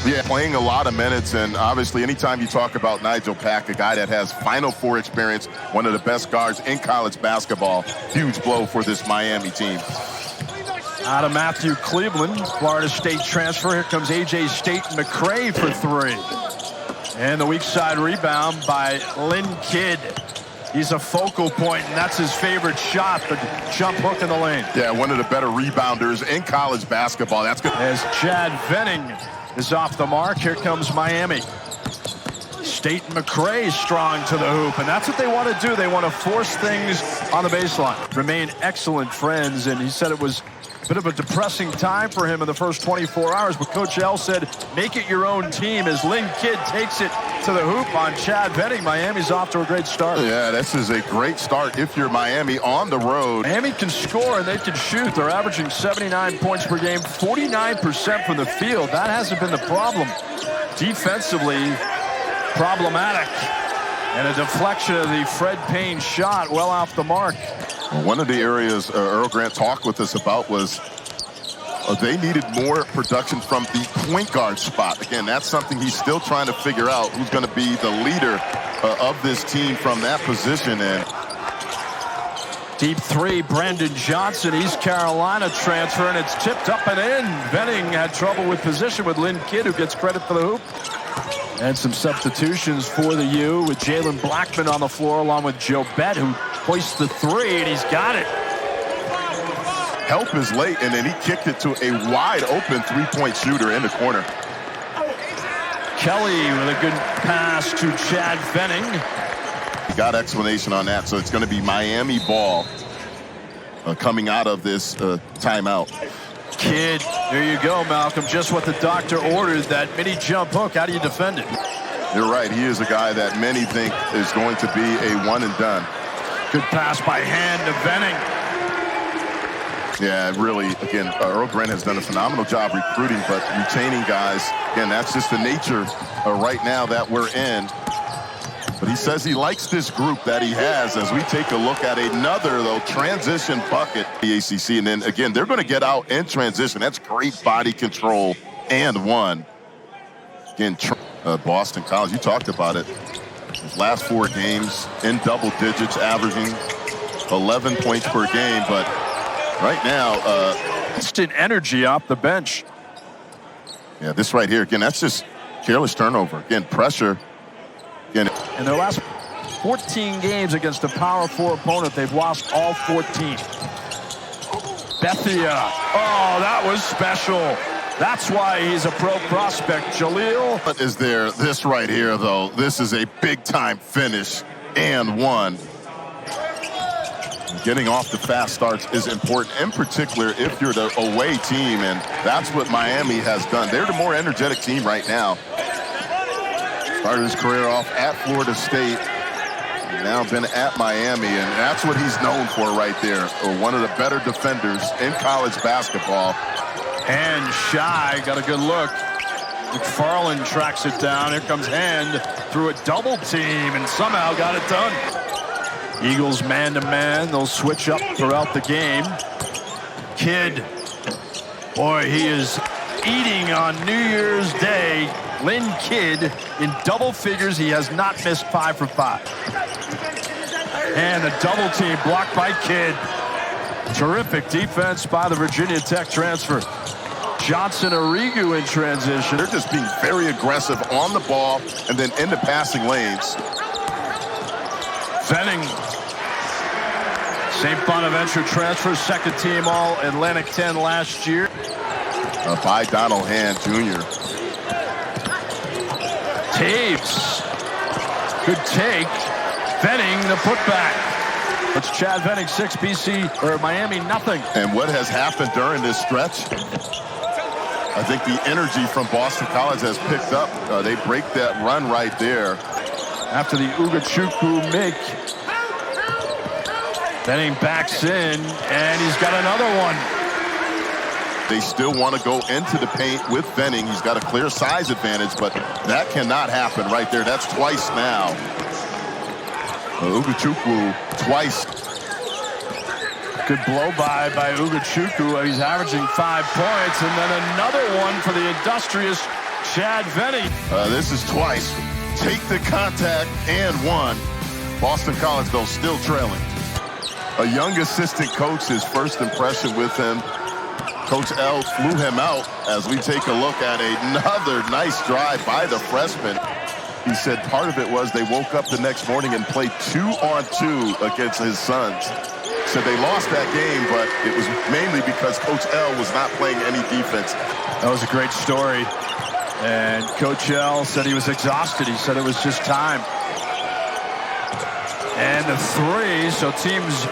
Yeah, playing a lot of minutes, and obviously anytime you talk about Nigel Pack, a guy that has Final Four experience, one of the best guards in college basketball, huge blow for this Miami team. Out of Matthew Cleveland, Florida State transfer. Here comes A.J. State-McRae for three. And the weak side rebound by Lynn Kidd. He's a focal point, and that's his favorite shot, the jump hook in the lane. Yeah, one of the better rebounders in college basketball. That's good. As Chad Venning is off the mark, here comes Miami. State-McRae strong to the hoop, and that's what they want to do. They want to force things on the baseline. Remain excellent friends, and he said it was a bit of a depressing time for him in the first 24 hours, but Coach L said, make it your own team as Lynn Kidd takes it to the hoop on Chad Venning. Miami's off to a great start. Yeah, this is a great start if you're Miami on the road. Miami can score and they can shoot. They're averaging 79 points per game, 49% from the field. That hasn't been the problem. Defensively, problematic. And a deflection of the Fred Payne shot well off the mark. Well, one of the areas Earl Grant talked with us about was they needed more production from the point guard spot. Again, that's something he's still trying to figure out, who's going to be the leader of this team from that position. And deep three, Brandon Johnson, East Carolina transfer, and it's tipped up and in. Venning had trouble with position with Lynn Kidd, who gets credit for the hoop. And some substitutions for the U with Jalen Blackman on the floor along with Joe Bett, who hoists the three, and he's got it. Help is late, and then he kicked it to a wide-open three-point shooter in the corner. Kelly with a good pass to Chad Venning. He got explanation on that, so it's going to be Miami ball coming out of this timeout. Kidd, there you go, Malcolm. Just what the doctor ordered, that mini jump hook. How do you defend it? You're right. He is a guy that many think is going to be a one and done. Good pass by hand to Venning. Yeah, really, again, Earl Grant has done a phenomenal job recruiting, but retaining guys, again, that's just the nature right now that we're in. But he says he likes this group that he has as we take a look at another, though, transition bucket, the ACC. And then, again, they're going to get out in transition. That's great body control and one. Again, Boston College, you talked about it. His last 4 games in double digits, averaging 11 points per game. But right now, instant energy off the bench. Yeah, this right here, again, that's just careless turnover. Again, pressure. Again, in their last 14 games against a Power 4 opponent, they've lost all 14. Bethia. Oh, that was special. That's why he's a pro prospect. Jaleel. What is there? This right here, though. This is a big-time finish and one. Getting off the fast starts is important, in particular if you're the away team, and that's what Miami has done. They're the more energetic team right now. Started his career off at Florida State, now been at Miami, and that's what he's known for right there. One of the better defenders in college basketball. And Shy got a good look. McFarland tracks it down. Here comes Hand through a double team and somehow got it done. Eagles man-to-man. They'll switch up throughout the game. Kidd. Boy, he is eating on New Year's Day. Lynn Kidd in double figures. He has not missed 5 for 5. And the double team blocked by Kidd. Terrific defense by the Virginia Tech transfer. Johnson Arrigu in transition. They're just being very aggressive on the ball and then in the passing lanes. Venning. St. Bonaventure transfer, second team all Atlantic 10 last year. By Donald Hand Jr. Taves. Good take. Venning the putback. It's Chad Venning 6, BC or Miami nothing. And what has happened during this stretch? I think the energy from Boston College has picked up. They break that run right there. After the Ugachukwu make. Venning backs in, and he's got another one. They still want to go into the paint with Venning. He's got a clear size advantage, but that cannot happen right there. That's twice now. Ugachukwu twice. Good blow by Ugachukwu. He's averaging 5 points, and then another one for the industrious Chad Venning. This is twice. Take the contact and one. Boston College, though, still trailing. A young assistant coach, his first impression with him. Coach L flew him out as we take a look at another nice drive by the freshman. He said part of it was they woke up the next morning and played 2-on-2 against his sons. Said they lost that game, but it was mainly because Coach L was not playing any defense. That was a great story. And Coach L said he was exhausted. He said it was just time. And the three, so teams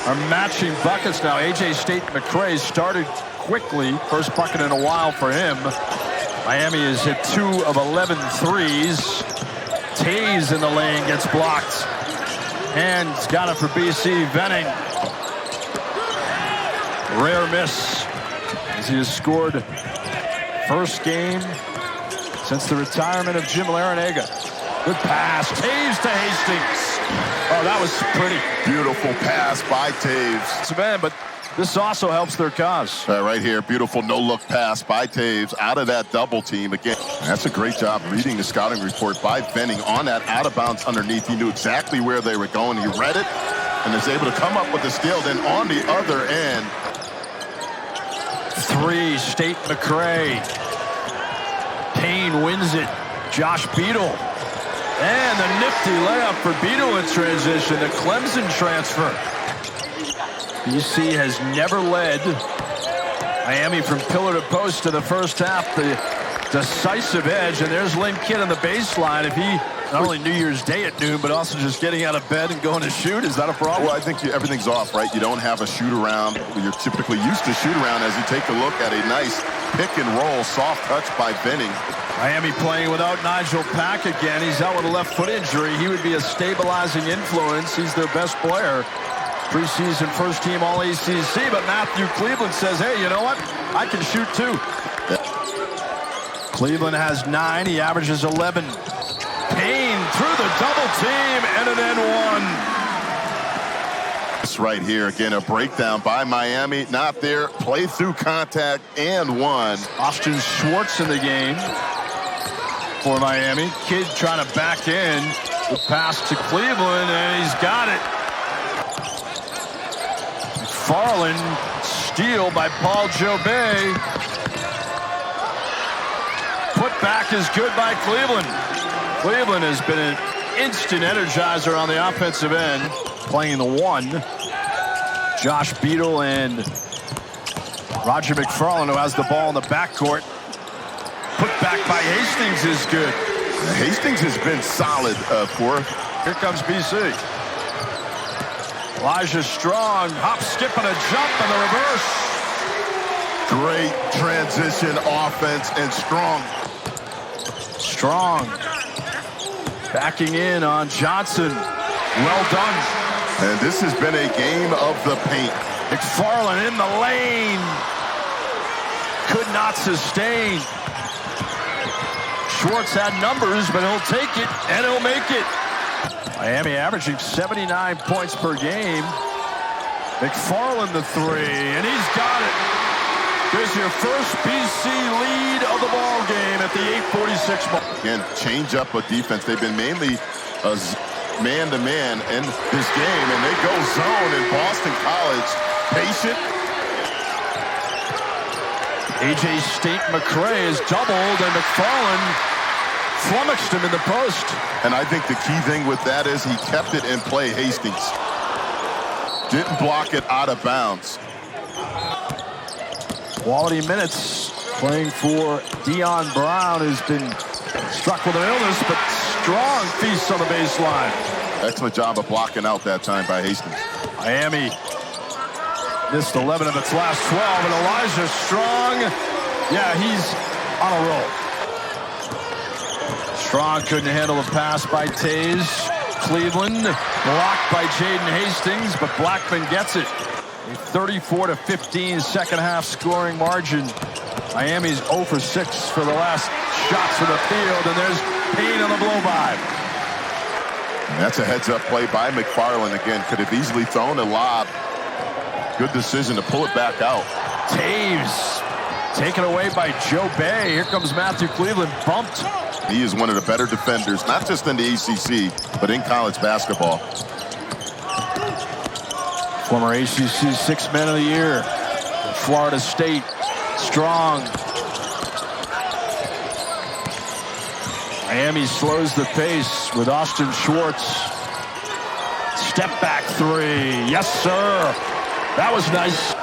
are matching buckets now. A.J. State McCray started quickly. First bucket in a while for him. Miami has hit 2 of 11 threes. Taves in the lane gets blocked. And he's got it for BC. Venning. Rare miss as he has scored first game since the retirement of Jim Larinaga. Good pass. Taves to Hastings. Oh, that was pretty. Beautiful pass by Taves. Man, but this also helps their cause. Right here, beautiful no-look pass by Taves out of that double team again. That's a great job reading the scouting report by Venning on that out-of-bounds underneath. He knew exactly where they were going. He read it and is able to come up with the steal. Then on the other end, 3, State McCray. Payne wins it. Josh Beadle. And the nifty layup for Beadle in transition. The Clemson transfer. BC has never led Miami from pillar to post to the first half. The decisive edge. And there's Lynn Kidd on the baseline. If he, not only New Year's Day at noon, but also just getting out of bed and going to shoot, is that a problem? Well, I think everything's off, right? You don't have a shoot-around. You're typically used to shoot-around as you take a look at a nice pick-and-roll, soft touch by Venning. Miami playing without Nigel Pack again. He's out with a left foot injury. He would be a stabilizing influence. He's their best player. Preseason first team all ACC, but Matthew Cleveland says, hey, you know what? I can shoot too. Cleveland has 9. He averages 11. Payne through the double team and an N1. This right here, again, a breakdown by Miami. Not there. Play through contact and one. Austin Schwartz in the game for Miami. Kidd trying to back in. The pass to Cleveland, and he's got it. McFarland, steal by Paul Jobay. Put back is good by Cleveland. Cleveland has been an instant energizer on the offensive end. Playing the 1. Josh Beadle and Roger McFarland, who has the ball in the backcourt. Put back by Hastings is good. Hastings has been solid for. Here comes BC. Elijah Strong, hop, skip, and a jump in the reverse. Great transition offense and Strong. Strong backing in on Johnson. Well done. And this has been a game of the paint. McFarland in the lane. Could not sustain. Schwartz had numbers, but he'll take it, and he'll make it. Miami averaging 79 points per game. McFarland the 3, and he's got it. There's your first BC lead of the ball game at the 8:46 mark. Again, change up of defense. They've been mainly man-to-man in this game, and they go zone in Boston College. Patient. A.J. State McCray is doubled, and McFarland flummoxed him in the post. And I think the key thing with that is he kept it in play, Hastings. Didn't block it out of bounds. Quality minutes playing for Dion Brown, who's been struck with an illness, but Strong feasts on the baseline. Excellent job of blocking out that time by Hastings. Miami missed 11 of its last 12, and Elijah Strong, yeah, he's on a roll. Strong couldn't handle the pass by Taves. Cleveland blocked by Jaden Hastings, but Blackman gets it. A 34-15 second half scoring margin. Miami's 0 for 6 for the last shots from the field, and there's Payne on the blow-by. And that's a heads-up play by McFarland. Again, could have easily thrown a lob. Good decision to pull it back out. Taves Taken away by Joe Bay. Here comes Matthew Cleveland, bumped. He is one of the better defenders, not just in the ACC, but in college basketball. Former ACC Sixth Man of the Year. Florida State, strong. Miami slows the pace with Austin Schwartz. Step back three. Yes, sir. That was nice.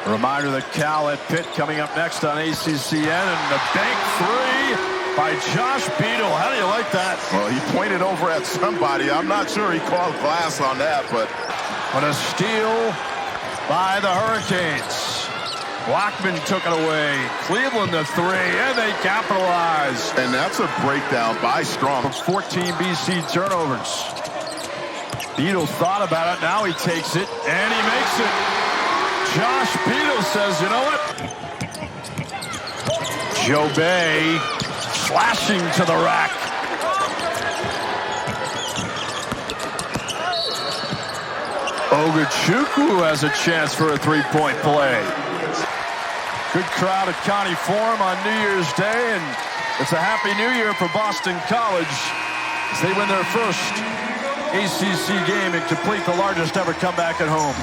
A reminder that Cal at Pitt coming up next on ACCN, and the bank three by Josh Beadle. How do you like that? Well, he pointed over at somebody. I'm not sure he called glass on that, but a steal by the Hurricanes. Blackman took it away. Cleveland the three, and they capitalize. And that's a breakdown by Strong. 14 BC turnovers. Beadle thought about it. Now he takes it, and he makes it. Josh Beadle says, you know what? Joe Bay slashing to the rack. Ogachukwu has a chance for a three-point play. Good crowd at County Forum on New Year's Day, and it's a happy new year for Boston College as they win their first ACC game and complete the largest ever comeback at home.